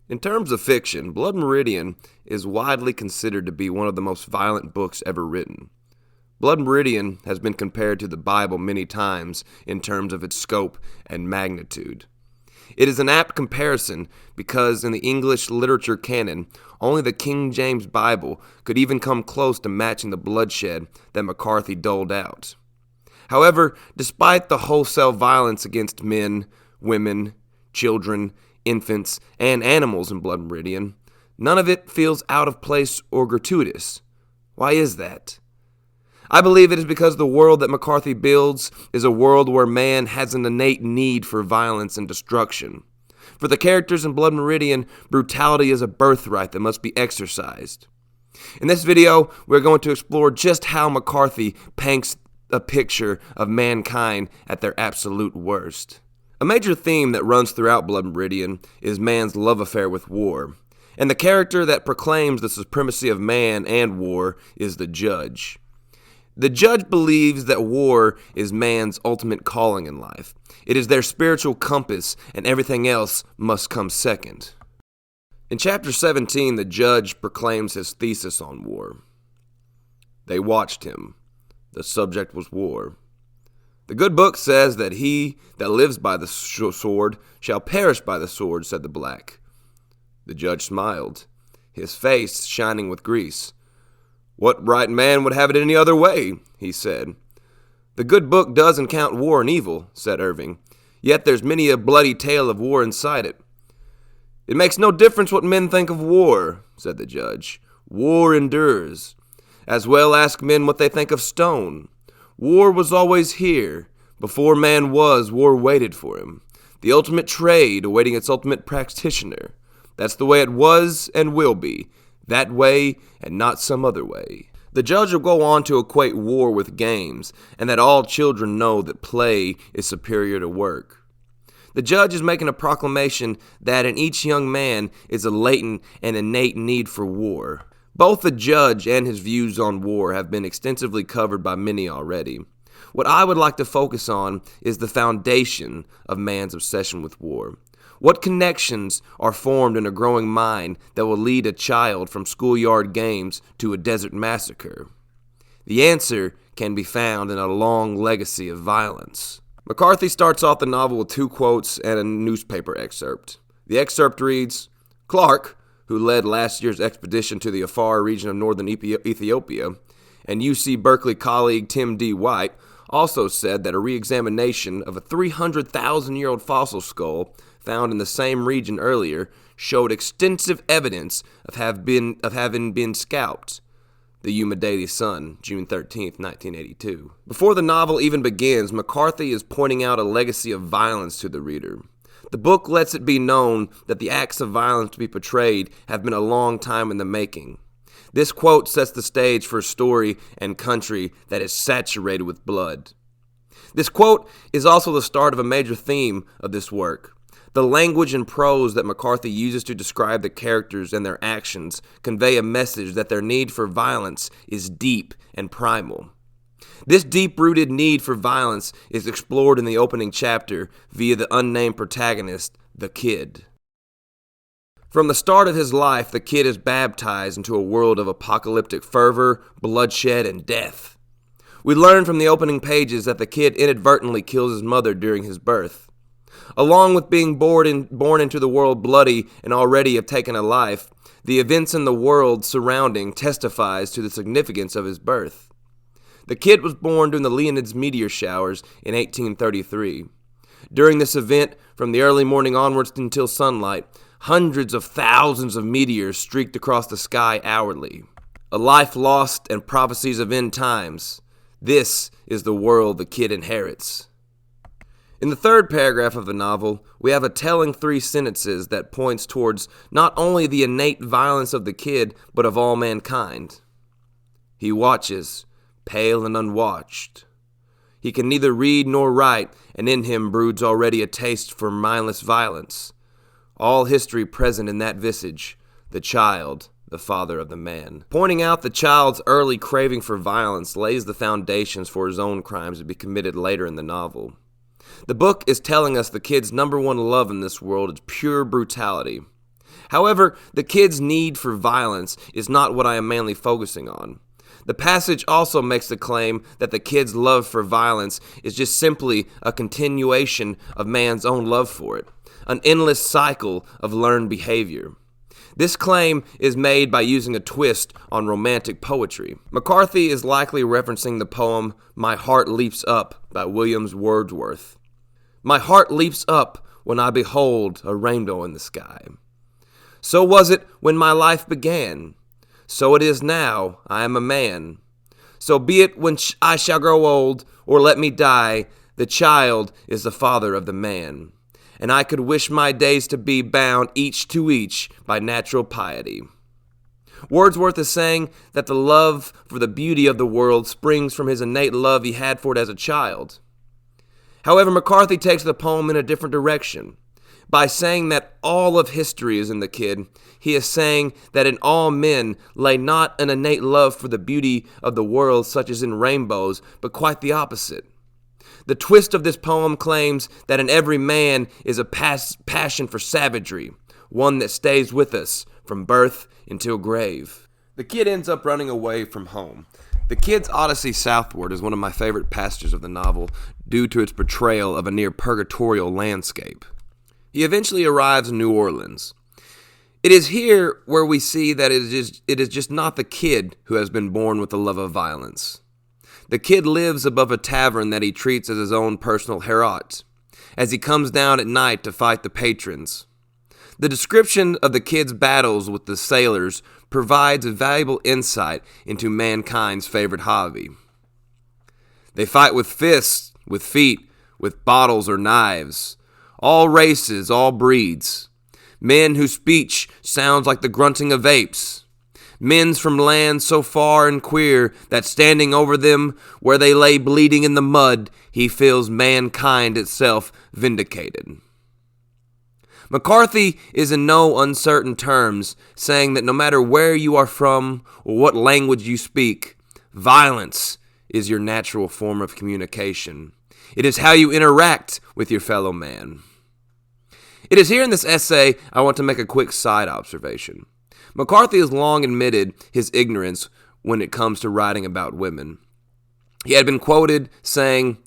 In terms of fiction, Blood Meridian is widely considered to be one of the most violent books ever written. Blood Meridian has been compared to the Bible many times in terms of its scope and magnitude. It is an apt comparison because in the English literature canon, only the King James Bible could even come close to matching the bloodshed that McCarthy doled out. However, despite the wholesale violence against men, women, children, infants, and animals in Blood Meridian, none of it feels out of place or gratuitous. Why is that? I believe it is because the world that McCarthy builds is a world where man has an innate need for violence and destruction. For the characters in Blood Meridian, brutality is a birthright that must be exercised. In this video, we're going to explore just how McCarthy paints a picture of mankind at their absolute worst. A major theme that runs throughout Blood Meridian is man's love affair with war, and the character that proclaims the supremacy of man and war is the judge. The judge believes that war is man's ultimate calling in life. It is their spiritual compass, and everything else must come second. In chapter 17, the judge proclaims his thesis on war. They watched him. The subject was war. The good book says that he that lives by the sword shall perish by the sword, said the black. The judge smiled, his face shining with grease. What right man would have it any other way, he said. The good book doesn't count war and evil, said Irving, yet there's many a bloody tale of war inside it. It makes no difference what men think of war, said the judge. War endures. As well ask men what they think of stone. War was always here. Before man was, war waited for him. The ultimate trade awaiting its ultimate practitioner. That's the way it was and will be. That way and not some other way. The judge will go on to equate war with games, and that all children know that play is superior to work. The judge is making a proclamation that in each young man is a latent and innate need for war. Both the judge and his views on war have been extensively covered by many already. What I would like to focus on is the foundation of man's obsession with war. What connections are formed in a growing mind that will lead a child from schoolyard games to a desert massacre? The answer can be found in a long legacy of violence. McCarthy starts off the novel with two quotes and a newspaper excerpt. The excerpt reads, Clark, who led last year's expedition to the Afar region of northern Ethiopia, and UC Berkeley colleague Tim D. White also said that a re-examination of a 300,000-year-old fossil skull found in the same region earlier showed extensive evidence of having been scalped. The Yuma Daily Sun, June 13, 1982. Before the novel even begins, McCarthy is pointing out a legacy of violence to the reader. The book lets it be known that the acts of violence to be portrayed have been a long time in the making. This quote sets the stage for a story and country that is saturated with blood. This quote is also the start of a major theme of this work. The language and prose that McCarthy uses to describe the characters and their actions convey a message that their need for violence is deep and primal. This deep-rooted need for violence is explored in the opening chapter via the unnamed protagonist, the kid. From the start of his life, the kid is baptized into a world of apocalyptic fervor, bloodshed, and death. We learn from the opening pages that the kid inadvertently kills his mother during his birth. Along with being born into the world bloody and already have taken a life, the events in the world surrounding testifies to the significance of his birth. The kid was born during the Leonids meteor showers in 1833. During this event, from the early morning onwards until sunlight, hundreds of thousands of meteors streaked across the sky hourly. A life lost and prophecies of end times. This is the world the kid inherits. In the third paragraph of the novel, we have a telling 3 sentences that points towards not only the innate violence of the kid, but of all mankind. He watches, pale and unwatched. He can neither read nor write, and in him broods already a taste for mindless violence. All history present in that visage, the child, the father of the man. Pointing out the child's early craving for violence lays the foundations for his own crimes to be committed later in the novel. The book is telling us the kid's number one love in this world is pure brutality. However, the kid's need for violence is not what I am mainly focusing on. The passage also makes the claim that the kid's love for violence is just simply a continuation of man's own love for it, an endless cycle of learned behavior. This claim is made by using a twist on romantic poetry. McCarthy is likely referencing the poem My Heart Leaps Up by William Wordsworth. My heart leaps up when I behold a rainbow in the sky. So was it when my life began. So it is now I am a man. So be it when I shall grow old, or let me die, the child is the father of the man. And I could wish my days to be bound each to each by natural piety. Wordsworth is saying that the love for the beauty of the world springs from his innate love he had for it as a child. However, McCarthy takes the poem in a different direction. By saying that all of history is in the kid, he is saying that in all men lay not an innate love for the beauty of the world such as in rainbows, but quite the opposite. The twist of this poem claims that in every man is a passion for savagery, one that stays with us from birth until grave. The kid ends up running away from home. The kid's odyssey southward is one of my favorite passages of the novel due to its portrayal of a near purgatorial landscape. He eventually arrives in New Orleans. It is here where we see that it is just not the kid who has been born with the love of violence. The kid lives above a tavern that he treats as his own personal Herat, as he comes down at night to fight the patrons. The description of the kid's battles with the sailors provides a valuable insight into mankind's favorite hobby. They fight with fists, with feet, with bottles or knives. All races, all breeds. Men whose speech sounds like the grunting of apes. Men from lands so far and queer that standing over them where they lay bleeding in the mud, he feels mankind itself vindicated. McCarthy is in no uncertain terms saying that no matter where you are from or what language you speak, violence is your natural form of communication. It is how you interact with your fellow man. It is here in this essay I want to make a quick side observation. McCarthy has long admitted his ignorance when it comes to writing about women. He had been quoted saying,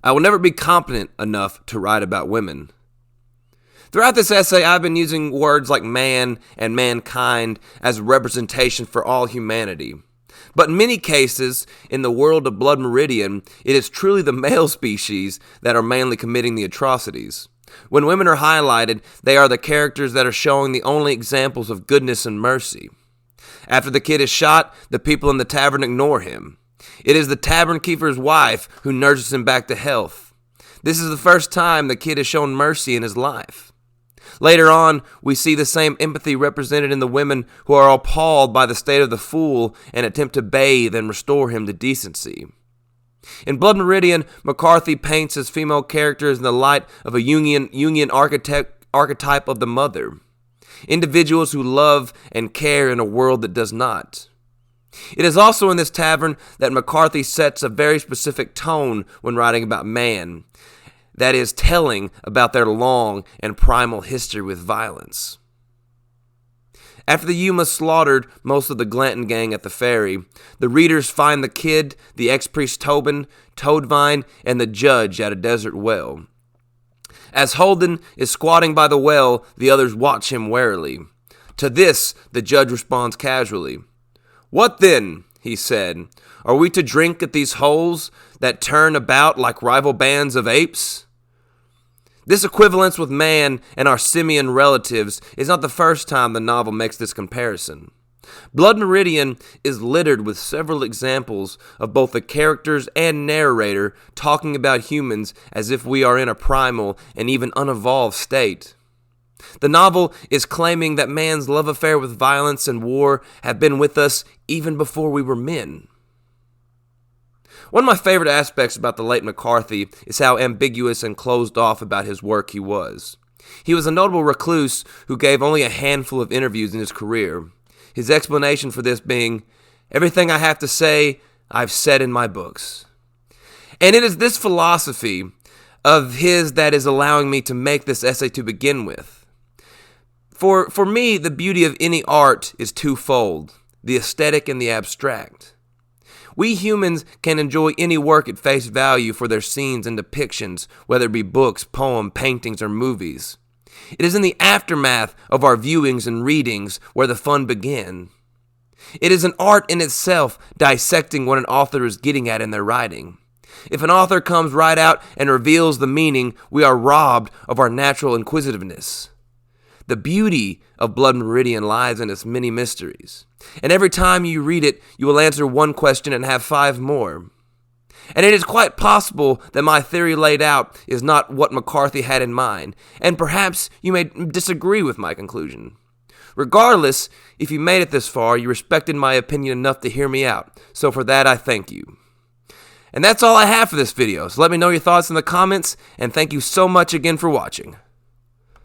"I will never be competent enough to write about women." Throughout this essay, I've been using words like man and mankind as a representation for all humanity. But in many cases, in the world of Blood Meridian, it is truly the male species that are mainly committing the atrocities. When women are highlighted, they are the characters that are showing the only examples of goodness and mercy. After the kid is shot, the people in the tavern ignore him. It is the tavern keeper's wife who nurses him back to health. This is the first time the kid has shown mercy in his life. Later on, we see the same empathy represented in the women who are appalled by the state of the fool and attempt to bathe and restore him to decency. In Blood Meridian, McCarthy paints his female characters in the light of a Jungian archetype of the mother. Individuals who love and care in a world that does not. It is also in this tavern that McCarthy sets a very specific tone when writing about man, that is, telling about their long and primal history with violence. After the Yuma slaughtered most of the Glanton gang at the ferry, the readers find the kid, the ex-priest Tobin, Toadvine, and the judge at a desert well. As Holden is squatting by the well, the others watch him warily. To this, the judge responds casually. "What then?" he said. "Are we to drink at these holes that turn about like rival bands of apes?" This equivalence with man and our simian relatives is not the first time the novel makes this comparison. Blood Meridian is littered with several examples of both the characters and narrator talking about humans as if we are in a primal and even unevolved state. The novel is claiming that man's love affair with violence and war have been with us even before we were men. One of my favorite aspects about the late McCarthy is how ambiguous and closed off about his work he was. He was a notable recluse who gave only a handful of interviews in his career. His explanation for this being, "Everything I have to say, I've said in my books." And it is this philosophy of his that is allowing me to make this essay to begin with. For me, the beauty of any art is twofold, the aesthetic and the abstract. We humans can enjoy any work at face value for their scenes and depictions, whether it be books, poems, paintings, or movies. It is in the aftermath of our viewings and readings where the fun begins. It is an art in itself, dissecting what an author is getting at in their writing. If an author comes right out and reveals the meaning, we are robbed of our natural inquisitiveness. The beauty of Blood Meridian lies in its many mysteries. And every time you read it, you will answer one question and have 5 more. And it is quite possible that my theory laid out is not what McCarthy had in mind, and perhaps you may disagree with my conclusion. Regardless, if you made it this far, you respected my opinion enough to hear me out, so for that I thank you. And that's all I have for this video, so let me know your thoughts in the comments, and thank you so much again for watching.